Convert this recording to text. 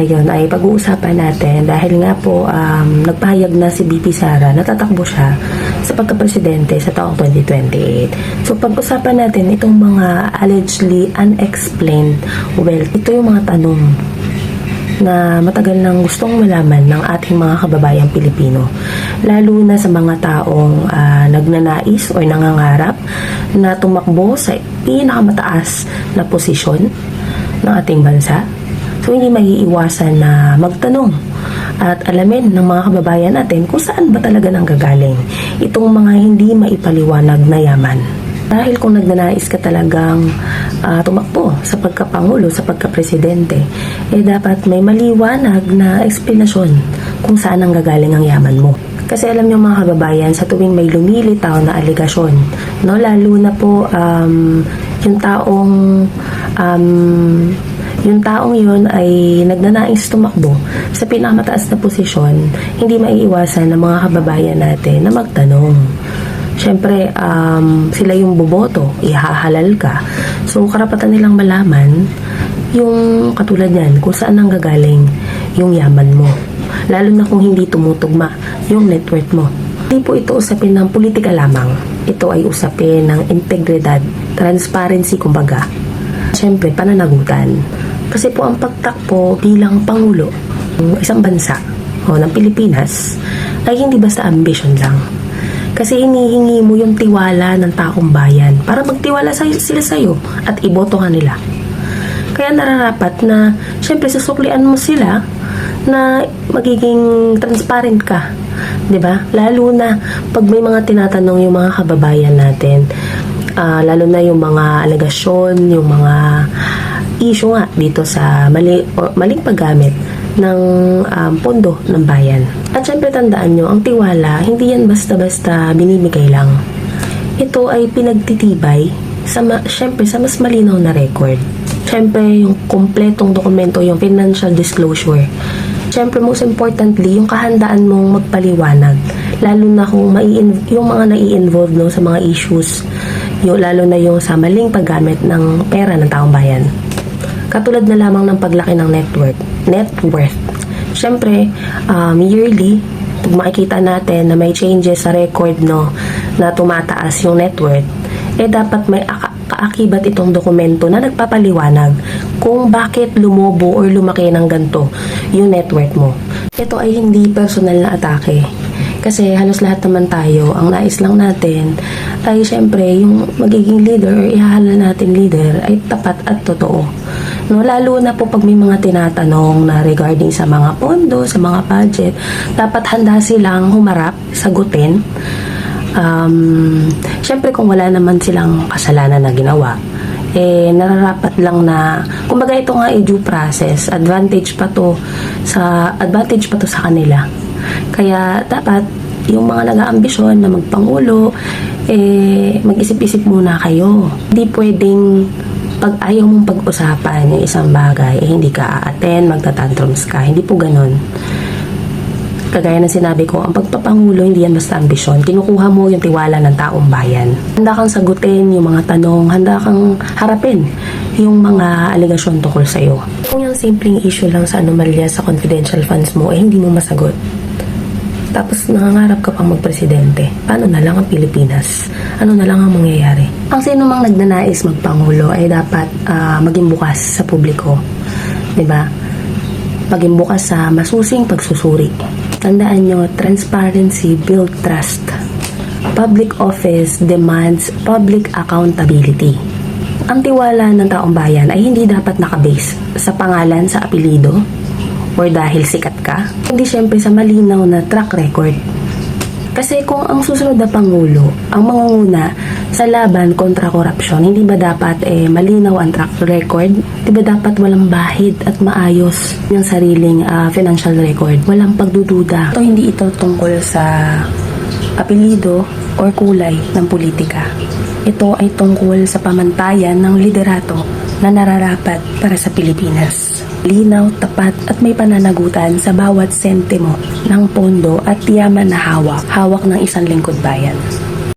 ngayon ay pag-uusapan natin dahil nga po nagpahayag na si BP Sara na tatakbo siya sa pagka-presidente sa taong 2028. So pag-usapan natin itong mga allegedly unexplained wealth. Ito yung mga tanong na matagal nang gustong malaman ng ating mga kababayang Pilipino, lalo na sa mga taong nagnanais o nangangarap na tumakbo sa pinakamataas na posisyon ng ating bansa. So hindi maiiwasan na magtanong at alamin ng mga kababayan natin kung saan ba talaga nanggagaling itong mga hindi maipaliwanag na yaman. Dahil kung nagnanais ka talagang tumakbo sa pagkapangulo, sa pagkapresidente, dapat may maliwanag na eksplanasyon kung saan ang gagaling ang yaman mo. Kasi alam niyo mga kababayan, sa tuwing may lumilitaw na aligasyon, no, lalo na po yung taong yun ay nagnanais tumakbo sa pinakamataas na posisyon, hindi maiiwasan ng mga kababayan natin na magtanong. Siyempre, sila yung boboto, ihahalal ka. So, karapatan nilang malaman yung katulad yan, kung saan ang gagaling yung yaman mo. Lalo na kung hindi tumutugma yung net worth mo. Hindi po ito usapin ng politika lamang. Ito ay usapin ng integridad, transparency kumbaga. Siyempre, pananagutan. Kasi po ang pagtakbo bilang Pangulo ng isang bansa o ng Pilipinas ay hindi basta ambition lang. Kasi hinihingi mo yung tiwala ng taong bayan para magtiwala sila sa'yo at iboto ka nila. Kaya nararapat na siyempre susuklian mo sila na magiging transparent ka. 'Di ba? Lalo na pag may mga tinatanong yung mga kababayan natin, lalo na yung mga alegasyon, yung mga issue nga dito sa maling paggamit ng pondo ng bayan. At syempre tandaan nyo, ang tiwala, hindi yan basta-basta binibigay lang. Ito ay pinagtitibay syempre sa mas malinaw na record. Syempre yung kompletong dokumento, yung financial disclosure. Syempre most importantly, yung kahandaan mong magpaliwanag. Lalo na kung yung mga nai-involve no, sa mga issues. Lalo na yung sa maling paggamit ng pera ng taong bayan. Katulad na lamang ng paglaki ng net worth. Siyempre, yearly, pag makikita natin na may changes sa record no, na tumataas yung net worth, dapat may kaakibat itong dokumento na nagpapaliwanag kung bakit lumobo or lumaki ng ganito yung net worth mo. Ito ay hindi personal na atake. Kasi halos lahat naman tayo, ang nais lang natin ay siyempre yung magiging leader or ihahalal nating leader ay tapat at totoo. No, lalo na po pag may mga tinatanong na regarding sa mga pondo, sa mga budget, dapat handa silang humarap, sagutin. Siyempre kung wala naman silang kasalanan na ginawa, nararapat lang na, kumbaga ito nga ay due process, advantage pa to sa kanila. Kaya dapat yung mga nag-aambisyon na magpangulo, mag-isip-isip muna kayo. Hindi pwedeng pag ayaw mong pag-usapan yung isang bagay, hindi ka a-attend, magtatantrums ka. Hindi po ganun. Kagaya ng sinabi ko, ang pagpapangulo, hindi yan basta ambisyon. Kinukuha mo yung tiwala ng taong bayan. Handa kang sagutin yung mga tanong, handa kang harapin yung mga alegasyon tungkol sa'yo. Kung yung simpleng issue lang sa anomalya sa confidential funds mo, hindi mo masagot. Tapos nangangarap ka pang magpresidente. Paano na lang ang Pilipinas? Ano na lang ang mangyayari? Ang sino mang nagnanais magpangulo ay dapat maging bukas sa publiko. 'Di ba? Maging bukas sa masusing pagsusuri. Tandaan nyo, transparency builds trust. Public office demands public accountability. Ang tiwala ng taong bayan ay hindi dapat nakabase sa pangalan, sa apelido, or dahil sikat ka, hindi syempre sa malinaw na track record. Kasi kung ang susunod na Pangulo ang mangunguna sa laban kontra korupsyon, hindi ba dapat malinaw ang track record? Di ba dapat walang bahid at maayos yung sariling financial record? Walang pagdududa. Hindi ito tungkol sa apelido or kulay ng politika. Ito ay tungkol sa pamantayan ng liderato na nararapat para sa Pilipinas. Linaw, tapat at may pananagutan sa bawat sentimo ng pondo at yaman na hawak ng isang lingkod bayan.